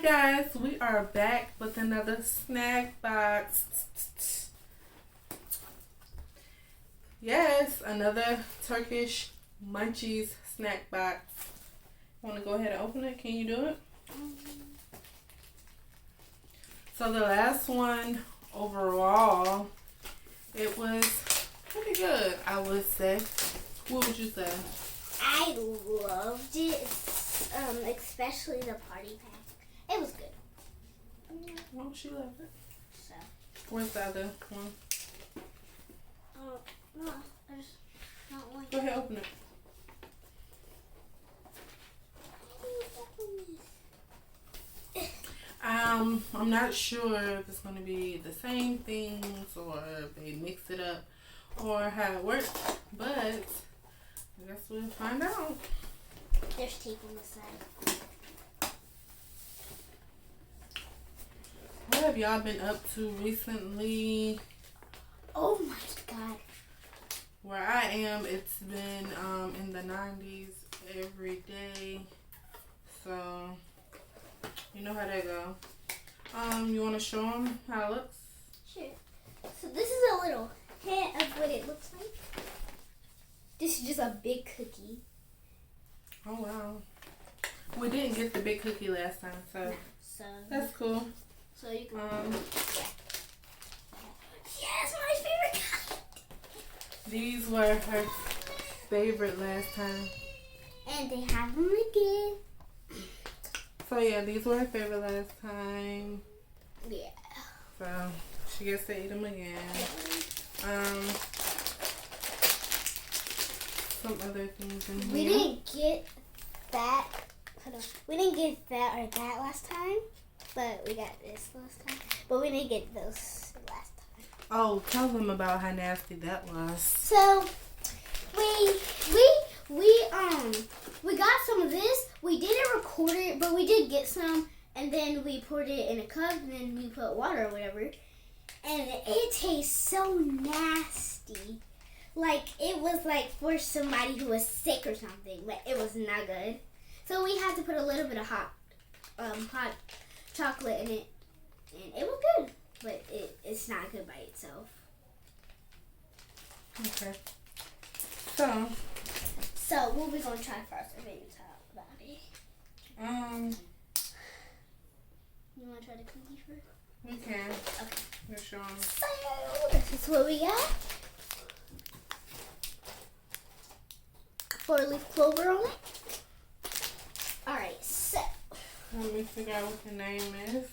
guys, we are back with another snack box. Yes, another Turkish Munchies snack box. Want to go ahead and open it? Can you do it? So the last one overall, it was pretty good, I would say. What would you say? I loved it, especially the party pack. It was good. Oh, she loved it. So. Where's the other one? No, I just don't like Go ahead, open it. I'm not sure if it's going to be the same things or if they mix it up or how it works, but I guess we'll find out. There's tape on the side. What have y'all been up to recently? Oh my god. Where I am, it's been in the 90s every day, so you know how that go. You want to show them how it looks? Sure. So this is a little hint of what it looks like. This is just a big cookie. Oh wow. We didn't get the big cookie last time, so that's cool. So you can yes, my favorite kind. These were her favorite last time. And they have them again. So yeah, these were her favorite last time. Yeah. So she gets to eat them again. Some other things in here. We didn't get that. Hold on. We didn't get that or that last time, but we got this last time. But we didn't get those last time. Oh, tell them about how nasty that was. So we got some of this. We didn't record it, but we did get some, and then we poured it in a cup, and then we put water or whatever, and it tastes so nasty. Like it was like for somebody who was sick or something. Like it was not good. So we had to put a little bit of hot chocolate in it, and it was good, but it's not good by itself. Okay. So what we gonna try first? Or maybe talk about it. You wanna try the cookie first? We can. Okay. We're showing. So this is what we got. 4-leaf clover on it. All right. So Let me figure out what the name is.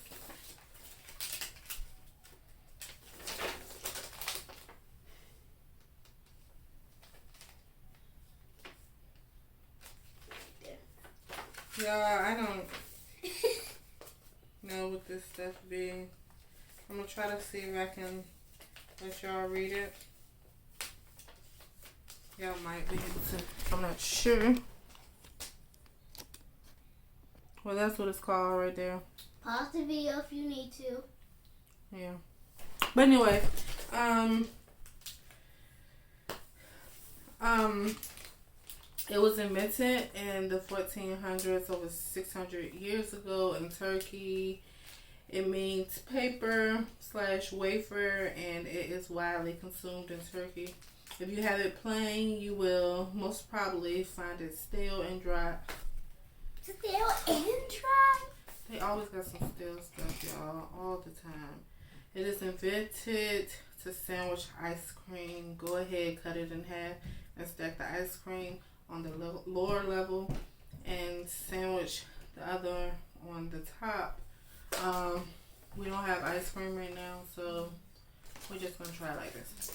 Y'all, I don't know what this stuff be. I'm gonna try to see if I can let y'all read it. Y'all might be able to. I'm not sure. Well, that's what it's called right there. pause the video if you need to. Yeah. But anyway, it was invented in the 1400s, over 600 years ago in Turkey. It means paper / wafer, and it is widely consumed in Turkey. If you have it plain, you will most probably find it stale and dry. Stale and dry? They always got some stale stuff, y'all, all the time. It is invented to sandwich ice cream. Go ahead, cut it in half and stack the ice cream on the lower level and sandwich the other on the top. We don't have ice cream right now, so we're just gonna try it like this.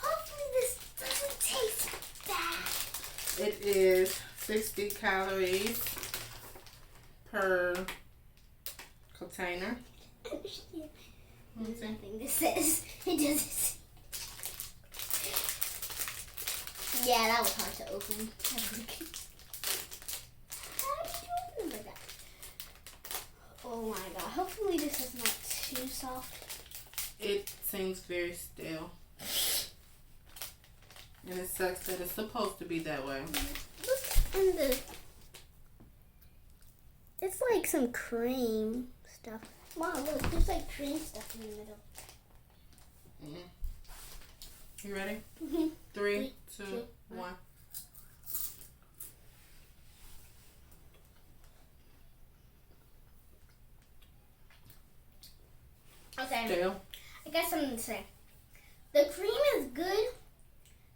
Hopefully this doesn't taste bad. It is 60 calories per container. There's nothing this says. It doesn't say. Yeah, that was hard to open. How did you open it like that? Oh my god. Hopefully this is not too soft. It seems very stale. And it sucks that it's supposed to be that way. Look in the... It's like some cream stuff. Mom, look, there's like cream stuff in the middle. You ready? Mm-hmm. 3, 2, 1. Okay. Still. I got something to say. The cream is good,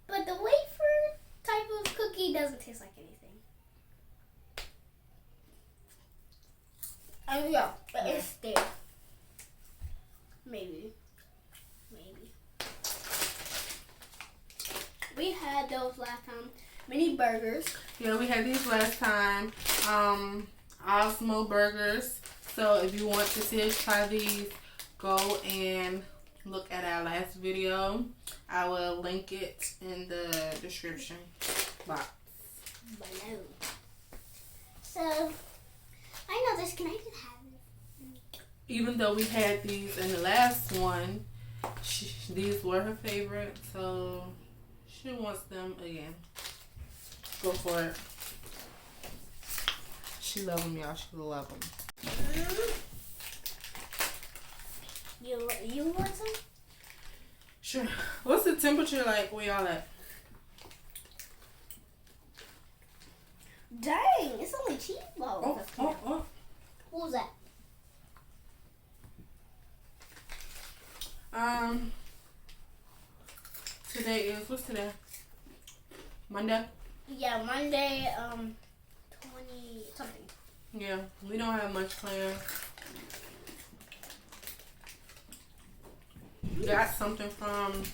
but the wafer type of cookie doesn't taste like anything. Yeah, but it's there. Maybe. We had those last time. Mini burgers. Yeah, we had these last time. Osmo burgers. So if you want to see us try these, go and look at our last video. I will link it in the description box below. So I know this. Can I just have it? Even though we had these in the last one, these were her favorite, so she wants them again. Go for it. She love them, y'all. She love them. You want some? Sure. What's the temperature like where y'all at? Dang, it's only cheese balls. Oh. What was that? Today is, what's today? Monday? Yeah, Monday, 20 something. Yeah, we don't have much planned. Got something from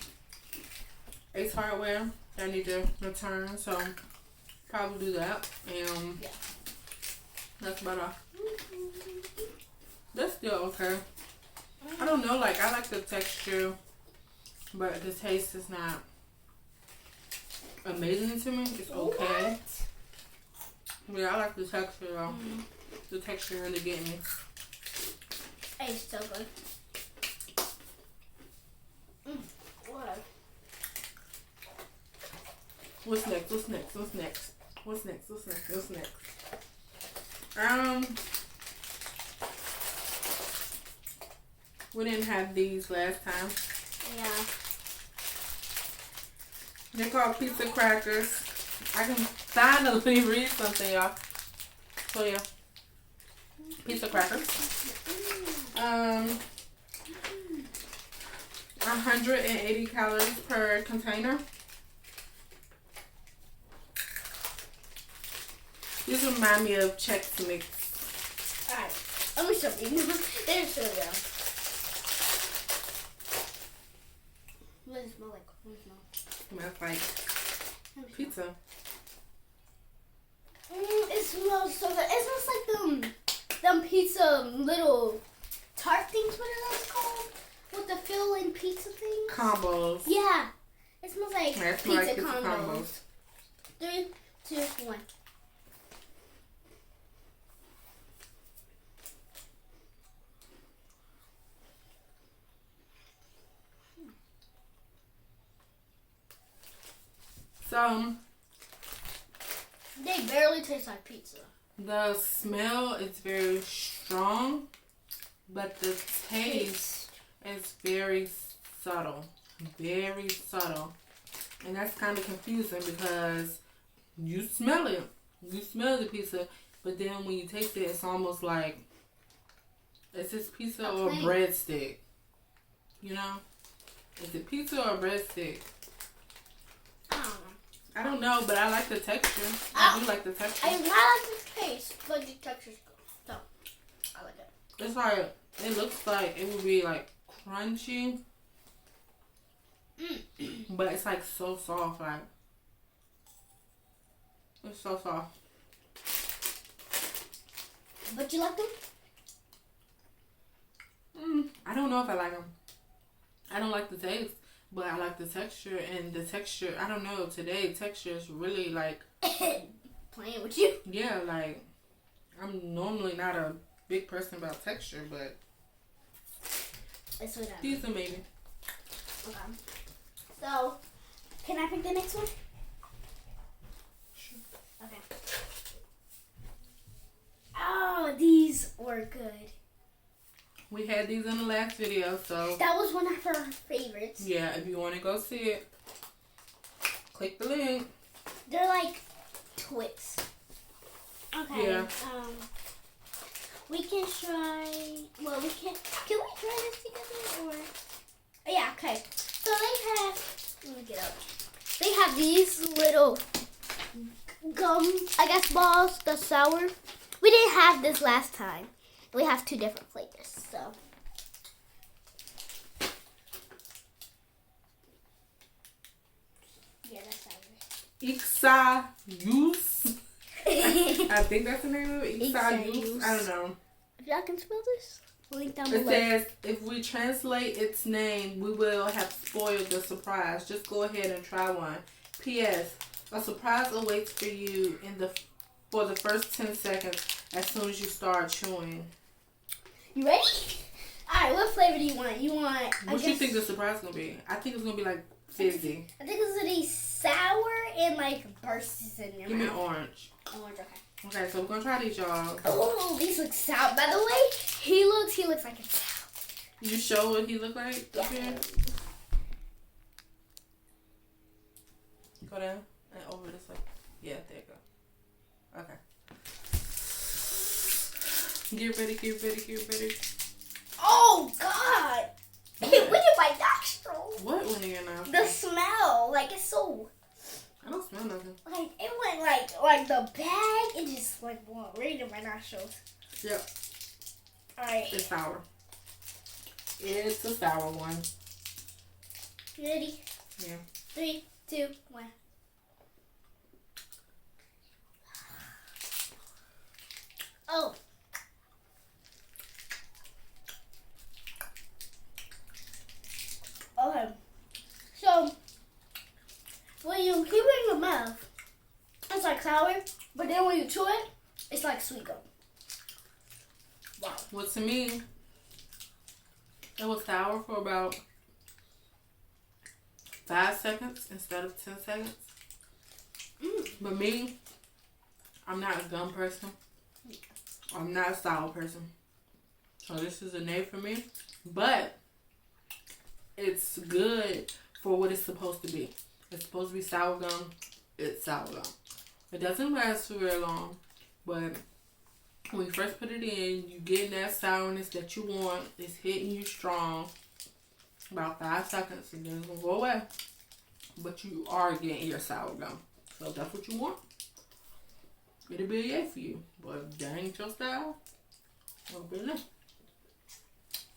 Ace Hardware that I need to return, so probably do that. And yeah, that's about all. That's still okay. I don't know, like I like the texture, but the taste is not amazing to me. It's okay. What? Yeah, I like the texture though. The texture really getting me. It's so good. What? What's next? What's next? What's next? What's next? What's next? What's next? We didn't have these last time. Yeah. They're called pizza crackers. I can finally read something, y'all. So yeah, pizza crackers. 180 calories per container. These remind me of Chex Mix. Alright, let me show you. There's so good. What does it smell like? What does it smell? Smells like pizza. It smells so good. It smells like them pizza little tart things. What are those called? With the fill-in pizza things? Combos. Yeah. It smells like Pizza combos. 3, 2, 1. So They barely taste like pizza. the smell is very strong, but the taste is very subtle. Very subtle. And that's kind of confusing because you smell it. You smell the pizza, but then when you taste it, it's almost like, is this pizza or breadstick? You know? Is it pizza or breadstick? I don't know, but I like the texture. I do like the texture. I like the taste, but the texture's good. So, I like it. It's like, it looks like it would be like crunchy. But it's like so soft, like. It's so soft. But you like them? I don't know if I like them. I don't like the taste, but I like the texture. And the texture, I don't know, today texture is really like... Playing with you? Yeah, like, I'm normally not a big person about texture, but... It's what I These are maybe. Okay. So, can I pick the next one? Sure. Okay. Oh, these good. We had these in the last video, so that was one of our favorites. Yeah, if you want to go see it, click the link. They're like Twix. Okay. Yeah. We can try. Well, we can. Can we try this together or? Yeah. Okay. So they have. Let me get up. They have these little gum, I guess, balls. The sour. We didn't have this last time. We have 2 different flavors. So. Yeah, that's sour. Ixayus. I think that's the name of it. Ixayus. I don't know. If y'all can spell this, link down It below. says, if we translate its name, we will have spoiled the surprise. Just go ahead and try one. P.S. A surprise awaits for you for the first 10 seconds as soon as you start chewing. You ready? Alright, what flavor do you want? What do you think the surprise is going to be? I think it's going to be like fizzy. I think it's going to be sour and like bursts in your Give mouth. me orange. Orange, okay. Okay, so we're going to try these, y'all. Oh, these look sour. By the way, he looks like it's sour. You show what he look like? Yeah. Okay. Go down and over this way. Yeah, there you go. Okay. Get ready. Oh, God. It went in my nostril. What went in your nostril? The smell. Like, it's so... I don't smell nothing. Like, it went like the bag. It just like went right in my nostrils. Yep. Alright. It's sour. It's a sour one. You ready? Yeah. 3, 2, 1. Oh. Okay. So, when you keep it in your mouth, it's like sour, but then when you chew it, it's like sweet gum. Wow. Well, to me, it was sour for about 5 seconds instead of 10 seconds. But me, I'm not a gum person. I'm not a sour person. So this is a nay for me. But it's good for what it's supposed to be. It's supposed to be sour gum. It's sour gum. It doesn't last for very long. But when you first put it in, you get that sourness that you want. It's hitting you strong. About 5 seconds and then it's going to go away. But you are getting your sour gum. So if that's what you want, it'll be a yay for you. But if that ain't your style, it'll be a nay.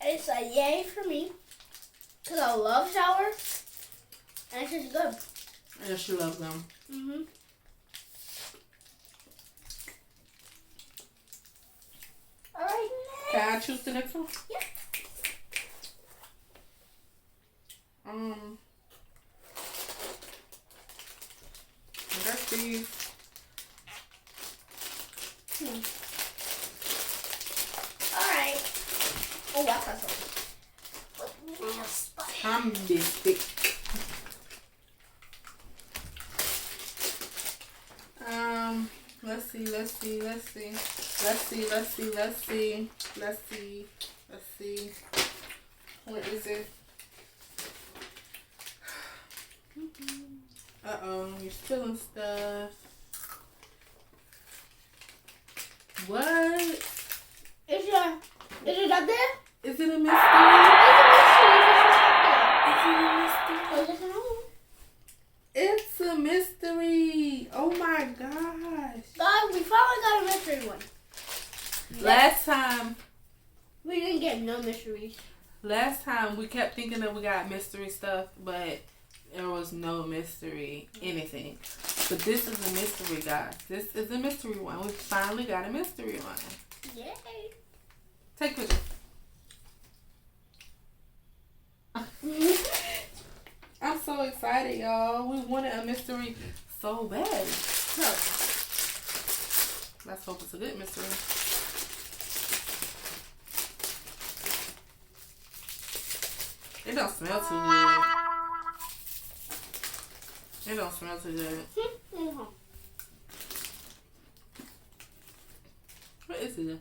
It's a yay for me. Because I love sour. And it's just good. Yes, you love gum. Alright. Can I choose the next one? Yeah. That's these. Alright. Oh, that's awesome. I'm biscuit. Let's see. What is it? You're spilling stuff. What? Is it up there? Is it a mystery? It's a mystery. Oh my gosh. God, we finally got a mystery one. Last time we didn't get no mysteries. Last time we kept thinking that we got mystery stuff, but there was no mystery anything. But this is a mystery, guys. This is a mystery one. We finally got a mystery one. Yay. Take a picture. I'm so excited, y'all. We wanted a mystery so bad. So, let's hope it's a good mystery. It don't smell too good. It don't smell too good. What is it?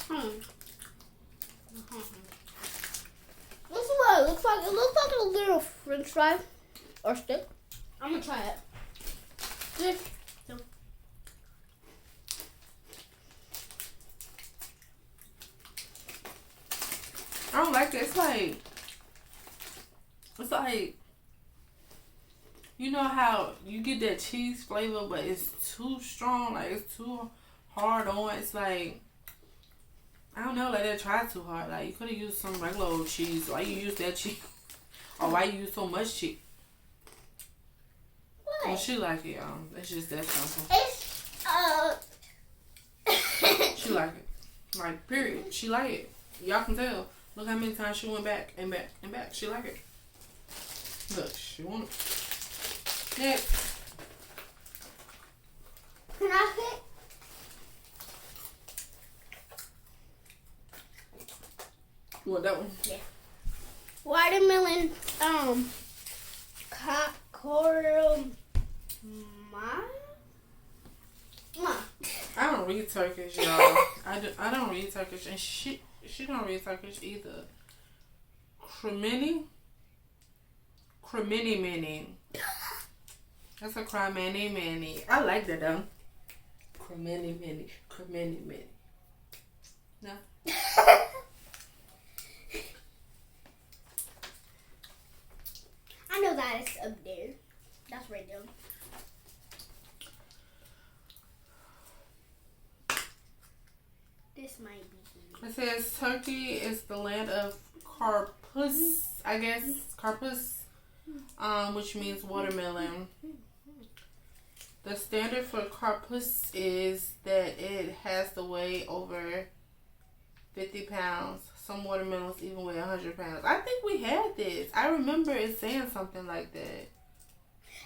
This is what it looks like. It looks like a little French fry or stick. I'm gonna try it. This. I don't like it. It's like, you know how you get that cheese flavor, but it's too strong. Like, it's too hard on. It's like, I don't know, like they tried too hard. Like, you could have used some regular old cheese. Why you use that cheese? Or why you use so much cheese? What? Well, she like it, It's just that simple. She like it. Like, period. She like it. Y'all can tell. Look how many times she went back and back and back. She like it. Look, she want it. Next. Can I pick? You want that one? Yeah. Watermelon, I don't read Turkish, y'all. I don't read Turkish, and she don't read Turkish either. Cremini mini. That's a cremini mini. I like that though. Cremini mini. No. I know that it's up there. That's right there. This might be. It says Turkey is the land of karpuz, I guess. Karpuz, which means watermelon. The standard for karpuz is that it has to weigh over 50 pounds. Some watermelons even weigh 100 pounds. I think we had this. I remember it saying something like that.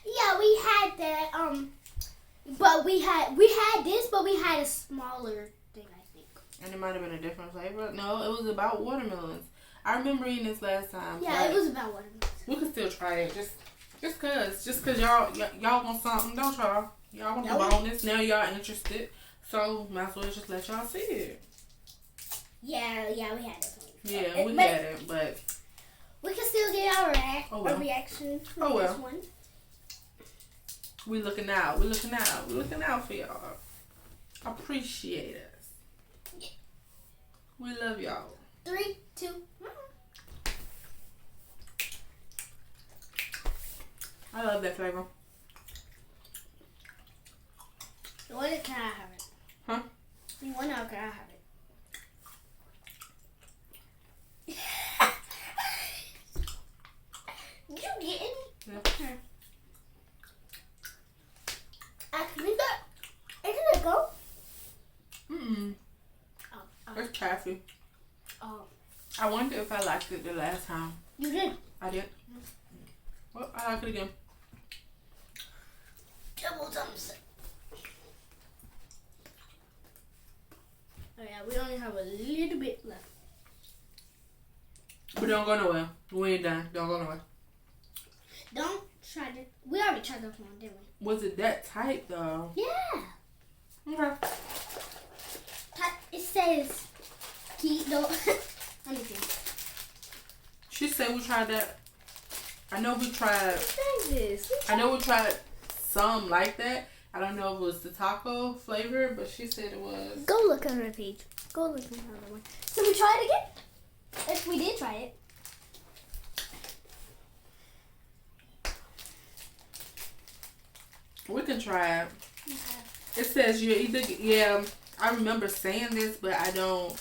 Yeah, we had that. But we had this, but we had a smaller thing, I think. And it might have been a different flavor. No, it was about watermelons. I remember eating this last time. Yeah, it was about watermelons. We could still try it. Just cause y'all want something, don't y'all? Y'all want the bonus. Now y'all interested. So might as well just let y'all see it. Yeah, we had it. Yeah, we had it, but we can still get our reaction from this one. We looking out for y'all. Appreciate us. Yeah. We love y'all. 3, 2, 1. I love that flavor. When can I have it? Huh? When can I have it? You getting? Yeah. Okay. Actually, isn't it go? It's taffy. Oh. I wonder if I liked it the last time. You did. I did. Well, I like it again. Double thumbs up. Oh yeah, we only have a little bit left. But don't go nowhere. We ain't done. Don't go nowhere. Don't try to. We already tried this one, didn't we? Was it that tight though? Yeah. Okay. It says don't. Let me see. She said we tried that. I know we tried. What is this? I know we tried some like that. I don't know if it was the taco flavor, but she said it was. Go look on her page. Go look on another one. So we try it again? If we did try it. We can try it. Okay. It says you either, yeah, I remember saying this, but I don't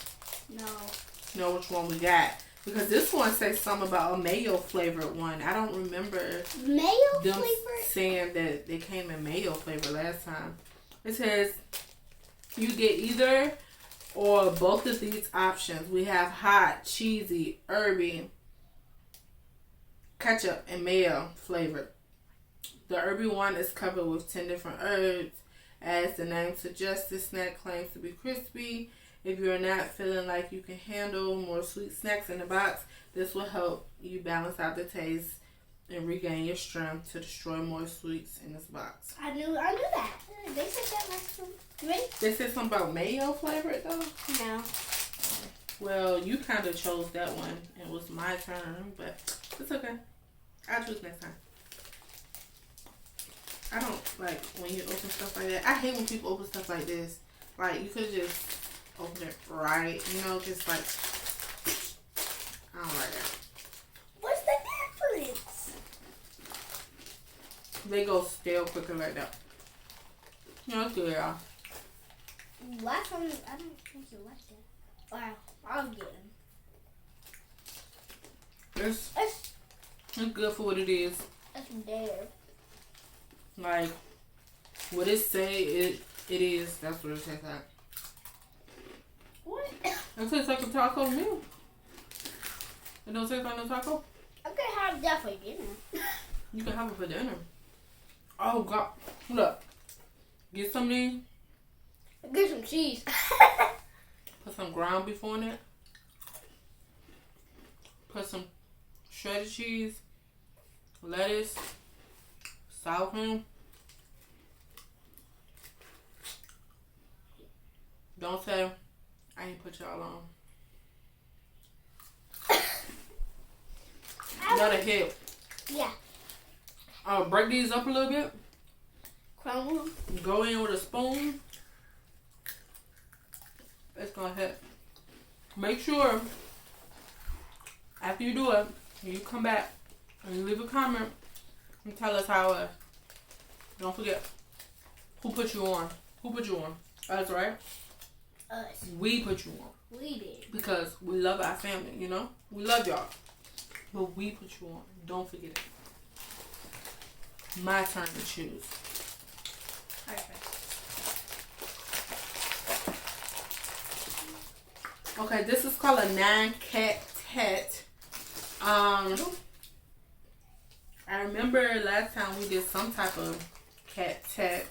know which one we got. Because this one says something about a mayo flavored one. I don't remember mayo them flavor saying that they came in mayo flavor last time. It says you get either or both of these options. We have hot, cheesy, herby, ketchup, and mayo flavored. The herby one is covered with 10 different herbs. As the name suggests, this snack claims to be crispy. If you're not feeling like you can handle more sweet snacks in the box, this will help you balance out the taste and regain your strength to destroy more sweets in this box. I knew that. They said that last time. You ready? They said something about mayo flavored though? No. Well, you kind of chose that one. It was my turn, but it's okay. I'll choose next time. I don't like when you open stuff like that. I hate when people open stuff like this. Like, you could just open it right. You know, just like, I don't like that. What's the difference? They go stale quicker like that. No, it's good, y'all. Last one, I don't think you liked it. Wow, I'll get him. It's good for what it is. It's there. Like, what it say it is, that's what it tastes like. What? It tastes like a taco to me. It don't taste like no taco? I could have that for dinner. You can have it for dinner. Oh, God. Look. Get some of these. Get some cheese. Put some ground beef on it. Put some shredded cheese, lettuce, sour cream. Don't say I ain't put y'all on. Another hit. Yeah. Break these up a little bit. Crumble. Go in with a spoon. It's gonna hit. Make sure after you do it, you come back and you leave a comment and tell us how it was. Don't forget who put you on. Who put you on? That's right. Us. We put you on. We did. Because we love our family, you know? We love y'all. But we put you on. Don't forget it. My turn to choose. Perfect. Okay, this is called a 9-cat tet. I remember last time we did some type of cat tet,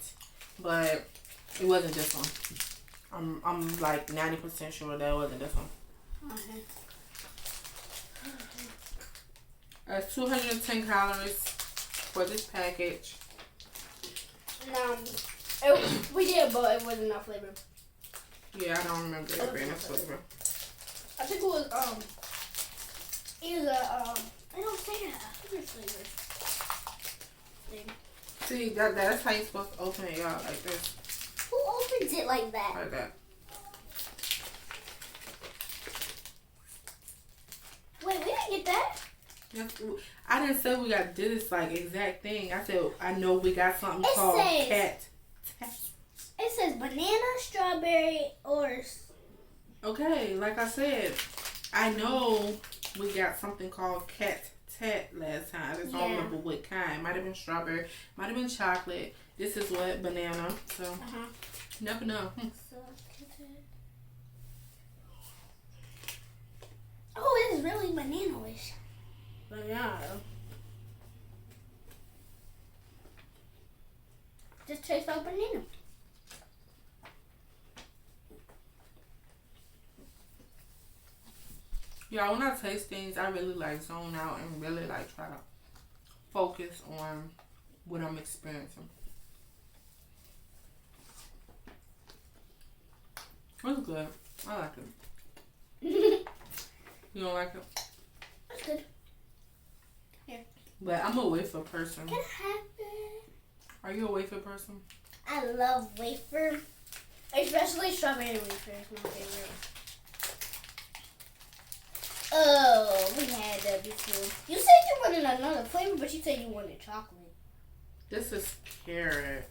but it wasn't this one. I'm like 90% sure that wasn't this one. Okay. It's 210 calories for this package. No, we did, but it wasn't enough flavor. Yeah, I don't remember it being a flavor. I think it was either I don't think other flavor thing. See, that's how you're supposed to open it, y'all, like this. Who opens it like that? Like that. Wait, we didn't get that. I didn't say we got this like exact thing. I said I know we got something It called says- cat. It says banana, strawberry, or Okay, like I said, I know we got something called cat tat last time. I just don't remember what kind. Might have been strawberry, might have been chocolate. This is what banana. So never know. Oh, it is really banana-ish. Banana. Just taste like banana. Yeah, when I taste things, I really like zone out and really like try to focus on what I'm experiencing. It's good. I like it. You don't like it? That's good. Here. But I'm a wafer person. Can I have it? Are you a wafer person? I love wafer. Especially strawberry wafer is my favorite. Oh, we had that before. You said you wanted another flavor, but you said you wanted chocolate. This is carrot.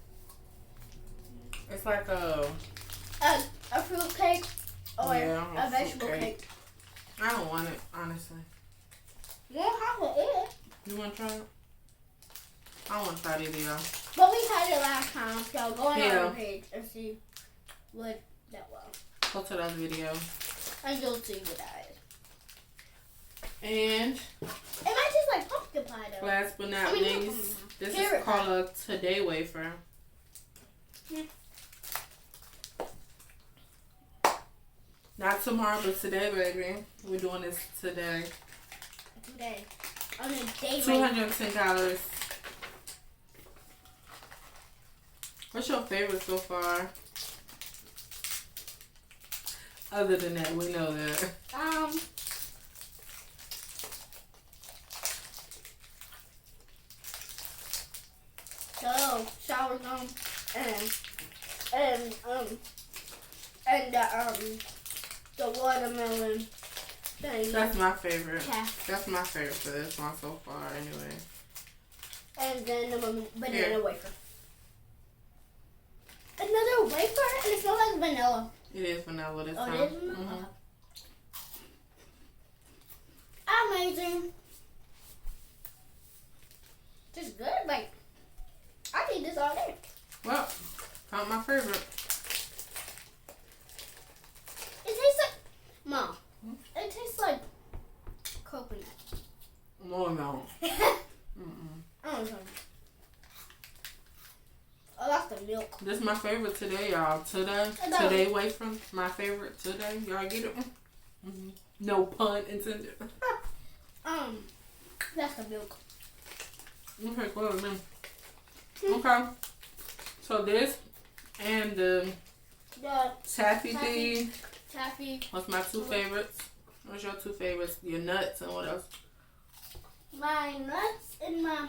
It's like a fruit cake or yeah, a vegetable cake. I don't want it, honestly. You don't have to eat it. You want to try it? I don't want to try it either, y'all. But we had it last time, so go on Yeah. our page and see what that was. Go to that video. And you'll see what that is. And It might taste like pumpkin pie though. last but not least, this carrot is called a Today wafer. Yeah. Not tomorrow, but today, baby. We're doing this today. Today. On a day 210 calories. What's your favorite so far? Other than that, we know that. So sour gum and the watermelon thing. That's my favorite. Yeah. That's my favorite for this one so far, anyway. And then the banana Here. wafer. Another wafer, and it smells like vanilla. It is vanilla this time. Oh, it is vanilla? Mm-hmm. Amazing. Just good. Like, I can eat this all day. Well, not my favorite. It tastes like, Mom, it tastes like coconut. No. Oh, that's the milk. This is my favorite today, y'all. Today wafer, my favorite today. Y'all get it? Mm-hmm. No pun intended. That's the milk. Okay, cool. Okay. So this and the taffy thing. Taffy. What's my two favorites? What's your two favorites? Your nuts and what else? My nuts and my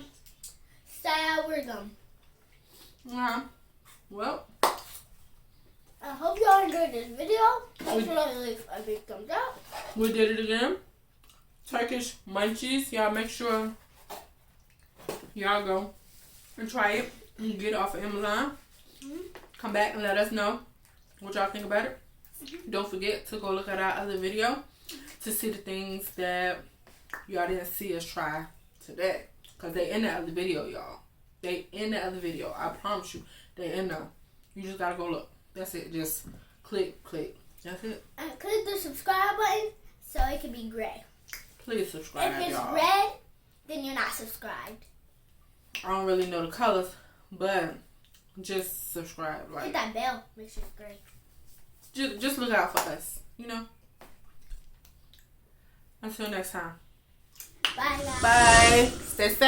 sour gum. Yeah. Well, I hope y'all enjoyed this video. Make sure to leave a big thumbs up. we did it again. Turkish Munchies. Y'all make sure y'all go and try it. You can get it off of Amazon. Come back and let us know what y'all think about it. Don't forget to go look at our other video to see the things that y'all didn't see us try today. Because they in the other video, y'all. They in the other video. I promise you. They in there. You just gotta go look. That's it. Just click. That's it. And click the subscribe button so it can be gray. Please subscribe, If it's y'all. red, then you're not subscribed. I don't really know the colors, but just subscribe. Hit Like, that bell. Make sure it's gray. just look out for us. You know. Until next time. Bye, guys. Bye. Stay safe.